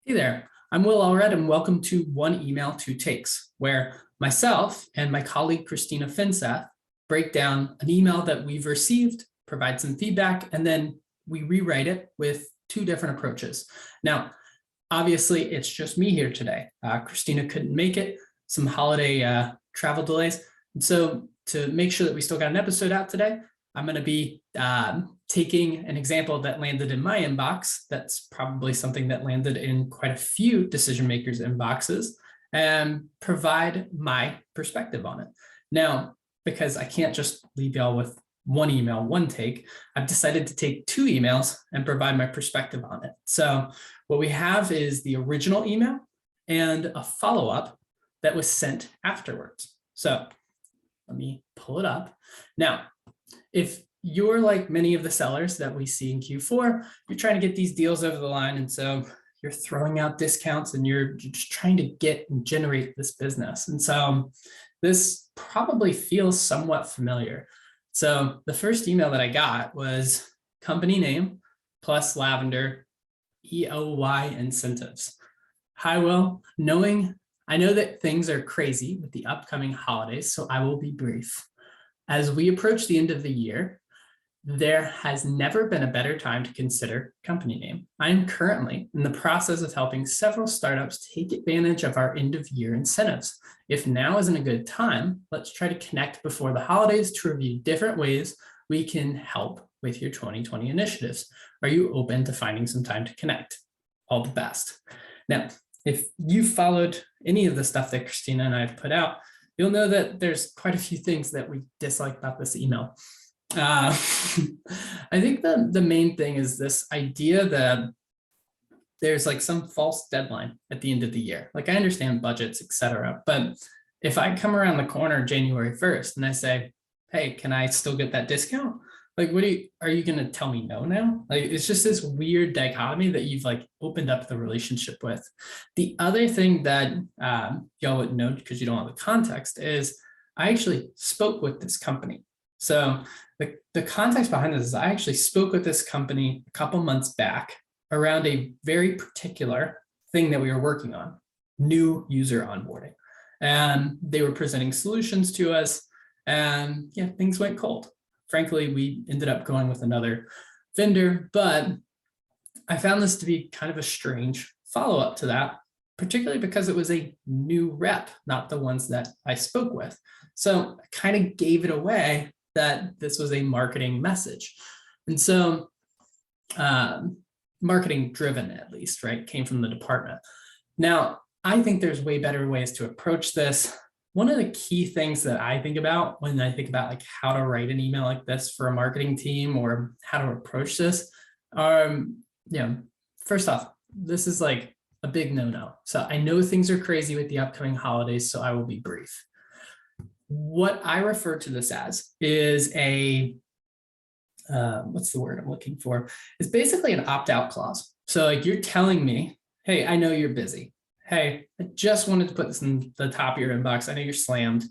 Hey there, I'm Will Allred and welcome to One Email, Two Takes, where myself and my colleague Christina Finseth break down an email that we've received, provide some feedback, and then we rewrite it with two different approaches. Now, obviously, it's just me here today. Christina couldn't make it, some holiday travel delays. And so to make sure that we still got an episode out today, I'm going to be taking an example that landed in my inbox. That's probably something that landed in quite a few decision makers' inboxes and provide my perspective on it. Now, because I can't just leave y'all with one email, one take, I've decided to take two emails and provide my perspective on it. So what we have is the original email and a follow-up that was sent afterwards. So let me pull it up. Now, if you're like many of the sellers that we see in Q4, you're trying to get these deals over the line. And so you're throwing out discounts and you're just trying to get and generate this business. And so this probably feels somewhat familiar. So the first email that I got was company name plus lavender EOY incentives. Hi, Will. I know that things are crazy with the upcoming holidays, so I will be brief. As we approach the end of the year, there has never been a better time to consider company name. I am currently in the process of helping several startups take advantage of our end of year incentives. If now isn't a good time, let's try to connect before the holidays to review different ways we can help with your 2020 initiatives. Are you open to finding some time to connect? All the best. Now, if you followed any of the stuff that Christina and I have put out, you'll know that there's quite a few things that we dislike about this email. I think the main thing is this idea that there's like some false deadline at the end of the year. Like I understand budgets, etc. But if I come around the corner January 1st and I say, hey, can I still get that discount? Like, are you going to tell me no now? Like, it's just this weird dichotomy that you've like opened up the relationship with. The other thing that y'all wouldn't know because you don't have the context is I actually spoke with this company. So the context behind this is I actually spoke with this company a couple months back around a very particular thing that we were working on, new user onboarding. And they were presenting solutions to us and yeah, things went cold. Frankly, we ended up going with another vendor, but I found this to be kind of a strange follow-up to that, particularly because it was a new rep, not the ones that I spoke with. So I kind of gave it away that this was a marketing message. And so marketing driven, at least, right, came from the department. Now, I think there's way better ways to approach this. One of the key things that I think about when I think about like how to write an email like this for a marketing team or how to approach this, first off, this is like a big no-no. So I know things are crazy with the upcoming holidays, so I will be brief. What I refer to this as is a, what's the word I'm looking for? It's basically an opt-out clause. So like you're telling me, hey, I know you're busy. Hey, I just wanted to put this in the top of your inbox. I know you're slammed.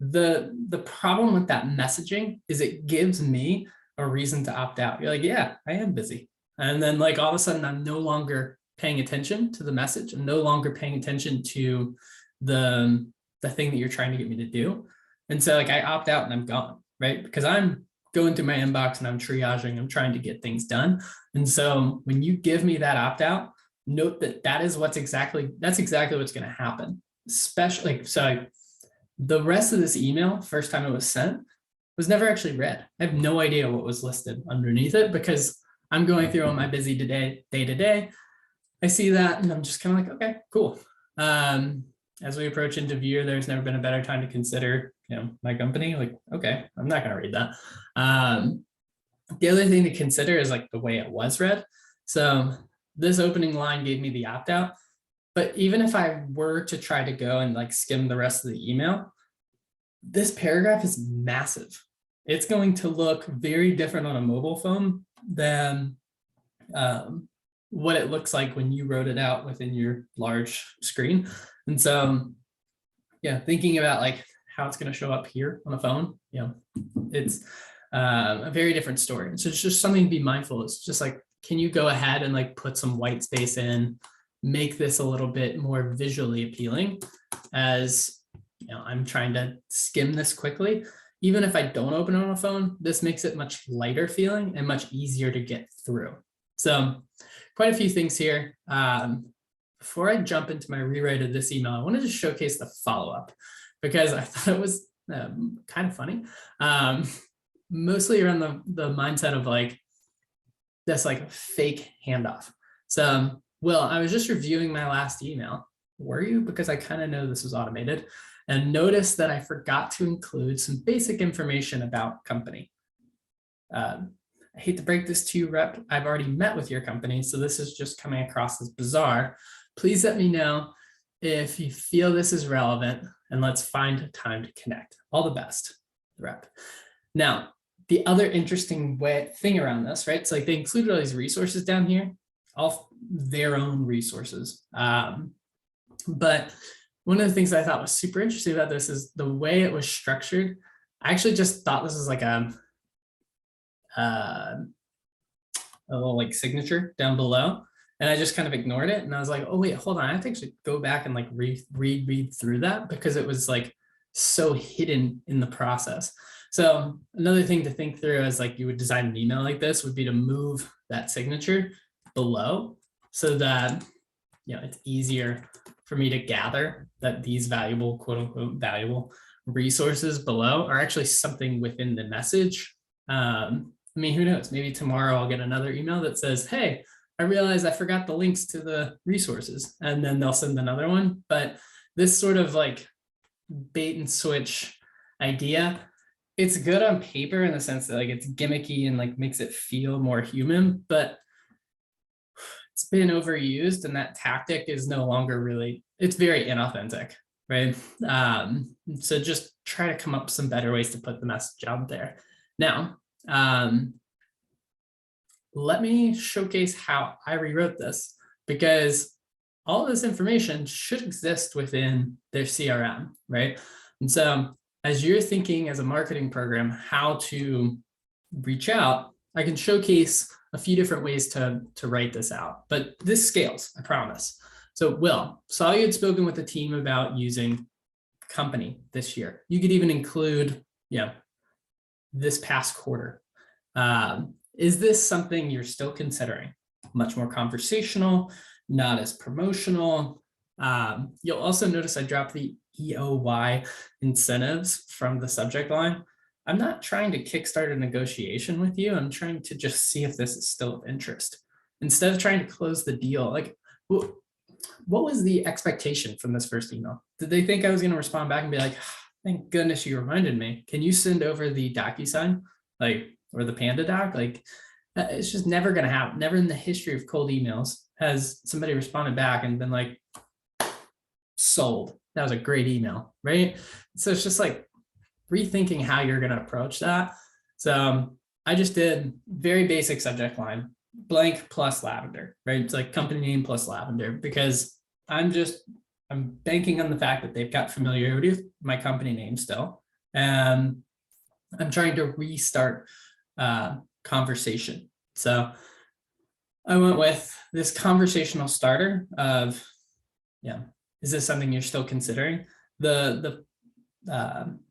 The problem with that messaging is it gives me a reason to opt out. You're like, yeah, I am busy. And then like all of a sudden I'm no longer paying attention to the message. I'm no longer paying attention to the thing that you're trying to get me to do. And so like I opt out and I'm gone, right? Because I'm going through my inbox and I'm triaging, I'm trying to get things done. And so when you give me that opt out, note that that's exactly what's going to happen. Especially, so the rest of this email, first time it was sent, was never actually read. I have no idea what was listed underneath it because I'm going through on my busy day to day. I see that and I'm just kind of like, okay, cool. As we approach end of year, there's never been a better time to consider, my company. Like, okay, I'm not going to read that. The other thing to consider is like the way it was read. So this opening line gave me the opt out, but even if I were to try to go and like skim the rest of the email, this paragraph is massive. It's going to look very different on a mobile phone than what it looks like when you wrote it out within your large screen. And so, yeah, thinking about like how it's going to show up here on a phone, it's a very different story. So it's just something to be mindful. It's just like, can you go ahead and like put some white space in, make this a little bit more visually appealing, as I'm trying to skim this quickly. Even if I don't open it on a phone, this makes it much lighter feeling and much easier to get through. So quite a few things here. Before I jump into my rewrite of this email, I wanted to showcase the follow-up because I thought it was kind of funny. Mostly around the mindset of like this like fake handoff. So Will, I was just reviewing my last email. Were you? Because I kind of know this was automated, and noticed that I forgot to include some basic information about company. I hate to break this to you, Rep. I've already met with your company, so this is just coming across as bizarre. Please let me know if you feel this is relevant, and let's find a time to connect. All the best, Rep. Now, the other interesting thing around this, right? So like they included all these resources down here, all their own resources. But one of the things that I thought was super interesting about this is the way it was structured. I actually just thought this was like a little like signature down below. And I just kind of ignored it. And I was like, oh, wait, hold on. I have to actually go back and like read through that because it was like so hidden in the process. So another thing to think through as like you would design an email like this would be to move that signature below so that, it's easier for me to gather that these valuable, quote unquote, valuable resources below are actually something within the message. I mean, who knows? Maybe tomorrow I'll get another email that says, hey, I realized I forgot the links to the resources, and then they'll send another one. But this sort of like bait and switch idea, it's good on paper in the sense that like it's gimmicky and like makes it feel more human, but it's been overused, and that tactic is no longer really, it's very inauthentic, right? So just try to come up with some better ways to put the message out there. Now, let me showcase how I rewrote this, because all of this information should exist within their CRM, right? And so as you're thinking as a marketing program, how to reach out, I can showcase a few different ways to write this out, but this scales, I promise. So Will, saw you had spoken with the team about using company this year. You could even include, this past quarter. Is this something you're still considering? Much more conversational, not as promotional. You'll also notice I dropped the EOY incentives from the subject line. I'm not trying to kickstart a negotiation with you. I'm trying to just see if this is still of interest. Instead of trying to close the deal, like, what was the expectation from this first email? Did they think I was going to respond back and be like, thank goodness you reminded me. Can you send over the DocuSign, or the Panda doc? Like, it's just never going to happen. Never in the history of cold emails has somebody responded back and been like, sold. That was a great email, right? So it's just like rethinking how you're going to approach that. So I just did very basic subject line, blank plus lavender, right? It's like company name plus lavender, because I'm banking on the fact that they've got familiarity with my company name still. And I'm trying to restart conversation. So I went with this conversational starter of, is this something you're still considering? The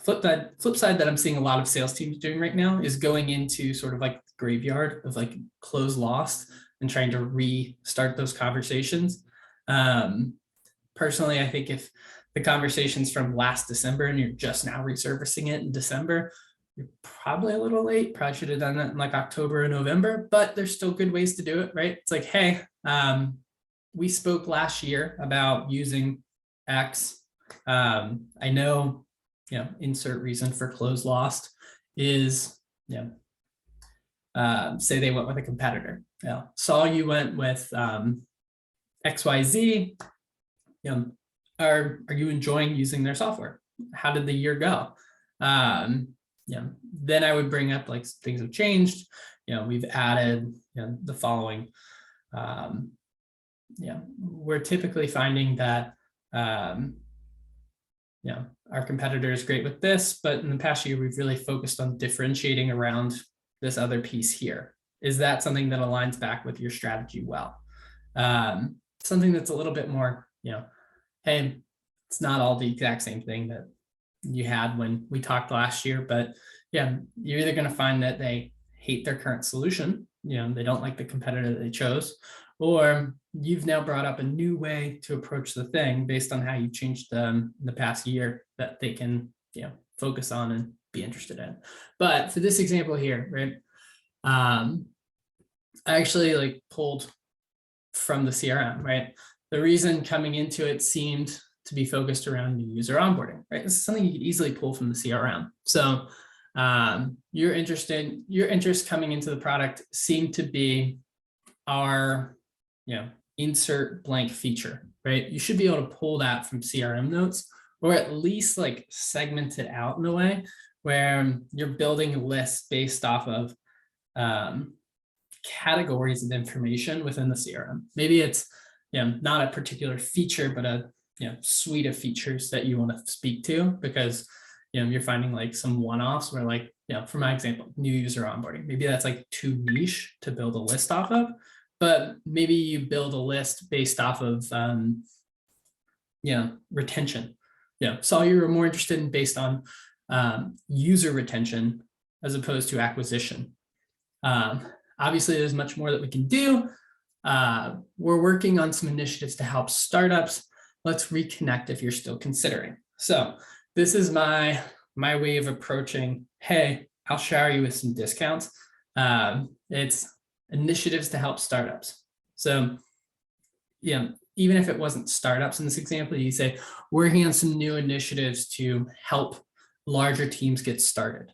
flip side that I'm seeing a lot of sales teams doing right now is going into sort of like graveyard of like close lost and trying to restart those conversations. Personally, I think if the conversation's from last December and you're just now resurfacing it in December, you're probably a little late. Probably should have done that in like October or November, but there's still good ways to do it, right? It's like, hey, we spoke last year about using X. I know, insert reason for close lost is, say they went with a competitor. Saw you went with XYZ. Are you enjoying using their software? How did the year go? Then I would bring up like things have changed. We've added the following. We're typically finding that our competitor is great with this, but in the past year, we've really focused on differentiating around this other piece here. Is that something that aligns back with your strategy well? something that's a little bit more, hey, it's not all the exact same thing that you had when we talked last year, but yeah, you're either going to find that they hate their current solution, they don't like the competitor they chose, or you've now brought up a new way to approach the thing based on how you changed them in the past year that they can, focus on and be interested in. But for this example here, right, I actually pulled from the CRM, right? The reason coming into it seemed to be focused around new user onboarding, right? This is something you could easily pull from the CRM. So your interest coming into the product seemed to be our, insert blank feature, right? You should be able to pull that from CRM notes, or at least segment it out in a way where you're building a list based off of categories of information within the CRM. Maybe it's not a particular feature, but a suite of features that you want to speak to, because you're finding some one-offs where for my example, new user onboarding, maybe that's too niche to build a list off of, but maybe you build a list based off of retention. So you were more interested in based on user retention as opposed to acquisition. Obviously, there's much more that we can do. We're working on some initiatives to help startups. Let's reconnect if you're still considering. So this is my way of approaching, hey, I'll shower you with some discounts. It's initiatives to help startups. So even if it wasn't startups in this example, you say, working on some new initiatives to help larger teams get started.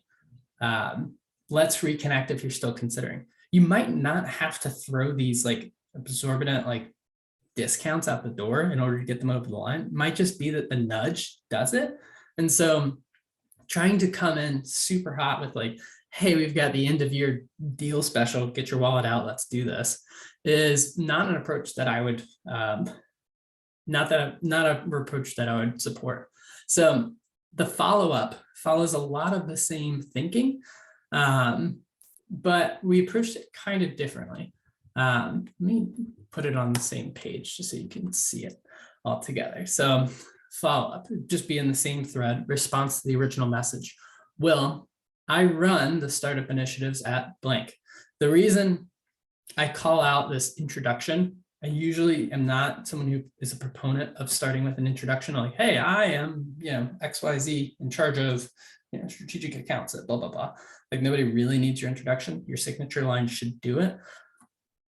Let's reconnect if you're still considering. You might not have to throw these exorbitant discounts out the door in order to get them over the line. It might just be that the nudge does it. And so trying to come in super hot with hey, we've got the end of year deal special, get your wallet out, let's do this, is not an approach that I would, not a approach that I would support. So the follow-up follows a lot of the same thinking, but we approached it kind of differently. Let me put it on the same page just so you can see it all together. So follow-up, just be in the same thread, response to the original message. Will I run the startup initiatives at blank? The reason I call out this introduction, I usually am not someone who is a proponent of starting with an introduction hey, I am, XYZ in charge of, strategic accounts at blah, blah, blah. Nobody really needs your introduction. Your signature line should do it.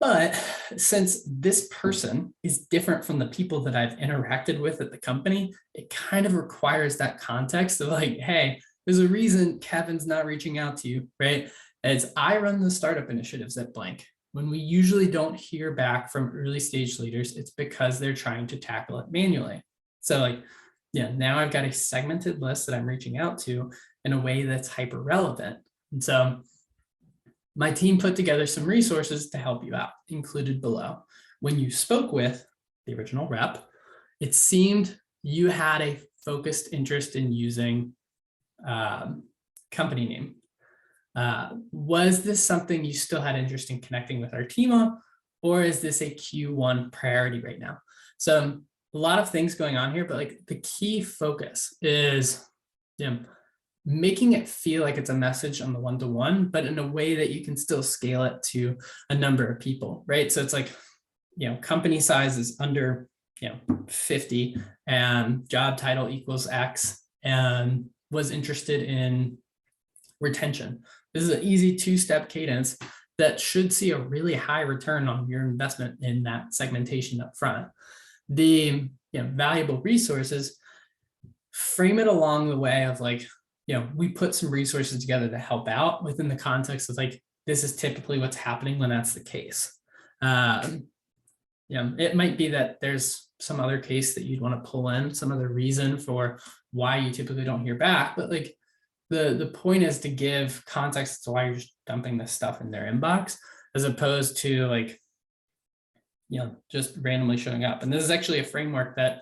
But since this person is different from the people that I've interacted with at the company, it kind of requires that context of hey, there's a reason Kevin's not reaching out to you, right? As I run the startup initiatives at blank. When we usually don't hear back from early stage leaders, it's because they're trying to tackle it manually. So now I've got a segmented list that I'm reaching out to in a way that's hyper relevant. And so my team put together some resources to help you out, included below. When you spoke with the original rep, it seemed you had a focused interest in using company name. Was this something you still had interest in connecting with our team on, or is this a Q1 priority right now? So a lot of things going on here, but the key focus is making it feel like it's a message on the one-to-one, but in a way that you can still scale it to a number of people, right? So it's company size is under 50 and job title equals X and was interested in retention. This is an easy two-step cadence that should see a really high return on your investment in that segmentation up front. The valuable resources, frame it along the way of we put some resources together to help out within the context of this is typically what's happening when that's the case. It might be that there's some other case that you'd want to pull in, some other reason for why you typically don't hear back, but the point is to give context to why you're just dumping this stuff in their inbox, as opposed to just randomly showing up. And this is actually a framework that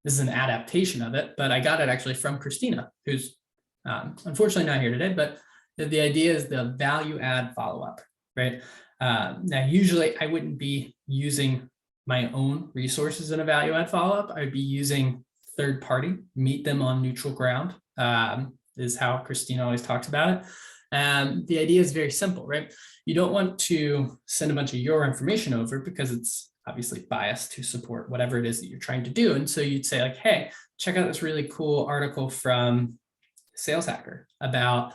this is an adaptation of it, but I got it actually from Christina, who's unfortunately not here today, but the idea is the value add follow-up, right? Now, usually I wouldn't be using my own resources in a value add follow-up. I'd be using third party, meet them on neutral ground, is how Christina always talks about it. And the idea is very simple, right? You don't want to send a bunch of your information over because it's obviously biased to support whatever it is that you're trying to do. And so you'd say like, hey, check out this really cool article from Sales Hacker about,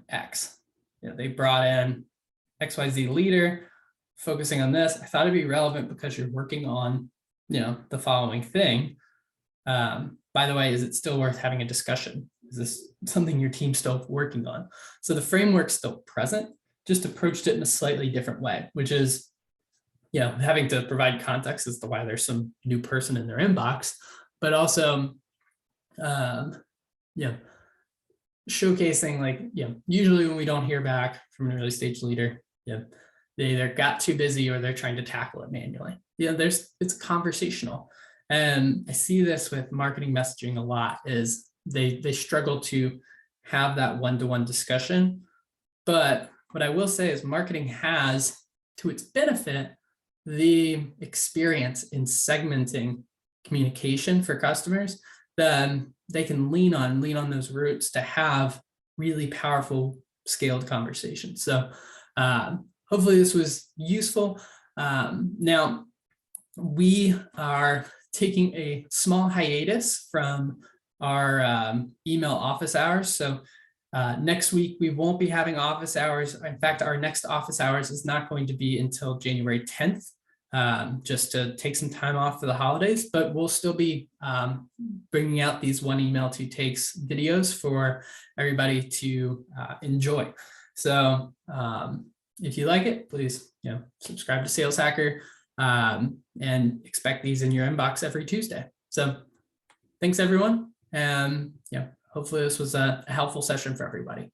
X. They brought in XYZ leader focusing on this. I thought it'd be relevant because you're working on, the following thing. By the way, is it still worth having a discussion? Is this something your team's still working on? So the framework's still present, just approached it in a slightly different way, which is, having to provide context as to why there's some new person in their inbox, but also, showcasing like, usually when we don't hear back from an early stage leader, they either got too busy or they're trying to tackle it manually. It's conversational. And I see this with marketing messaging a lot is they struggle to have that one-to-one discussion. But what I will say is marketing has, to its benefit, the experience in segmenting communication for customers, then they can lean on those roots to have really powerful scaled conversations. So hopefully this was useful. Now we are taking a small hiatus from our email office hours. So next week, we won't be having office hours. In fact, our next office hours is not going to be until January 10th, just to take some time off for the holidays, but we'll still be bringing out these one email, two takes videos for everybody to enjoy. So if you like it, please subscribe to Sales Hacker and expect these in your inbox every Tuesday. So thanks everyone. And hopefully this was a helpful session for everybody.